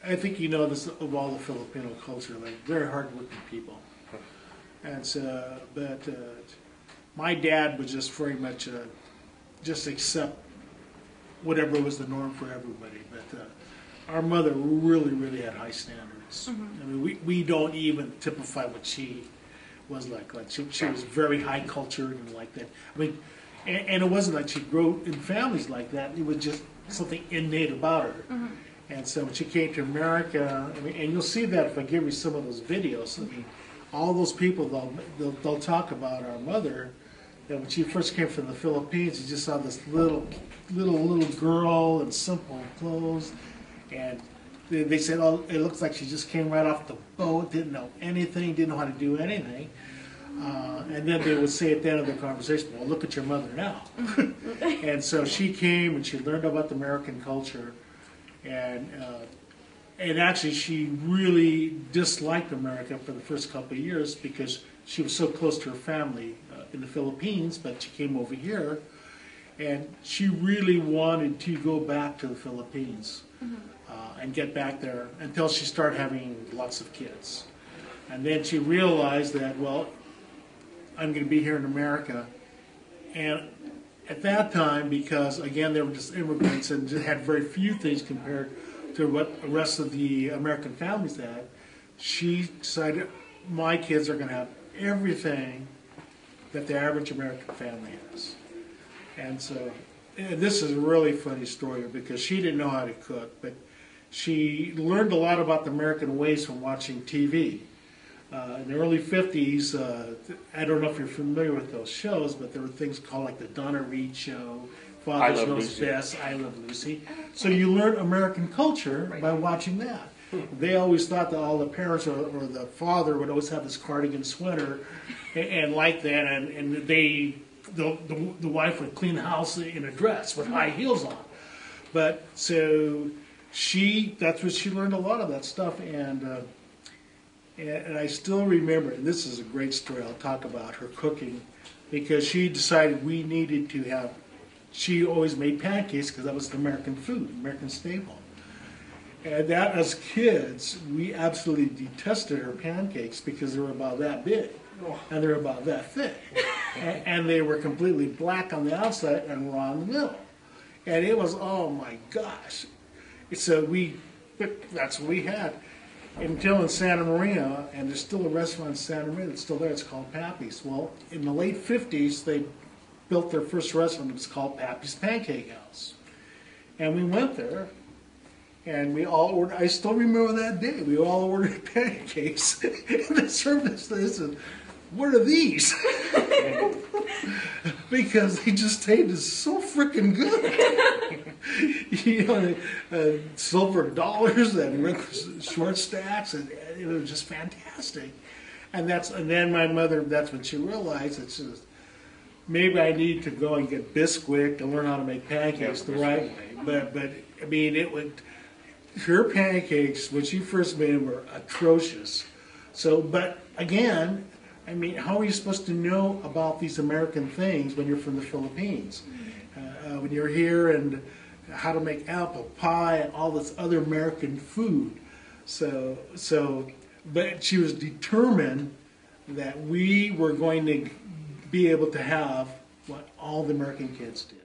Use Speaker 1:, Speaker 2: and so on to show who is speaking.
Speaker 1: I think you know this of all the Filipino culture, like very hardworking people. And so, but my dad was just very much just accept whatever was the norm for everybody. But our mother really had high standards. I mean, we don't even typify what she was like. Like she was very high cultured and like that. I mean, and it wasn't like she grew in families like that. It was just something innate about her. And so when she came to America, I mean, and you'll see that if I give you some of those videos. I mean, all those people they'll talk about our mother. That when she first came from the Philippines, you just saw this little girl in simple clothes, and they said, "Oh, it looks like she just came right off the boat, didn't know anything, didn't know how to do anything." And then they would say at the end of the conversation, "Well, look at your mother now." And so she came and she learned about the American culture, and actually she really disliked America for the first couple of years because she was so close to her family in the Philippines, but she came over here, and she really wanted to go back to the Philippines and get back there until she started having lots of kids. And then she realized that, well, I'm going to be here in America. And at that time, because again, they were just immigrants and just had very few things compared to what the rest of the American families had, she decided my kids are going to have everything that the average American family has. And so, and this is a really funny story because she didn't know how to cook, but she learned a lot about the American ways from watching TV. In the early 50s, I don't know if you're familiar with those shows, but there were things called like the Donna Reed Show, Father Knows Best, I Love Lucy. So you learn American culture by watching that. They always thought that all the parents or the father would always have this cardigan sweater and like that, and the wife would clean the house in a dress with high heels on. But so that's what she learned a lot of that stuff, and I still remember, and this is a great story I'll talk about her cooking, because she decided we needed to have, she always made pancakes because that was the American food, American staple. And that as kids, we absolutely detested her pancakes because they were about that big and they were about that thick. And they were completely black on the outside and raw in the middle. And it was, oh my gosh. So that's what we had. Until in Santa Maria, and there's still a restaurant in Santa Maria that's still there, it's called Pappy's. Well, in the late 50s, they built their first restaurant, it was called Pappy's Pancake House. And we went there, and we all ordered, I still remember that day, we all ordered pancakes, and they served us this, and what are these? Because they just tasted so freaking good. You know, silver dollars and short stacks, and it was just fantastic. And then my mother, that's when she realized that she was, maybe I need to go and get Bisquick to learn how to make pancakes the right way. But I mean, her pancakes when she first made them were atrocious. So, but again, I mean, how are you supposed to know about these American things when you're from the Philippines? When you're here, and how to make apple pie and all this other American food. But she was determined that we were going to be able to have what all the American kids did.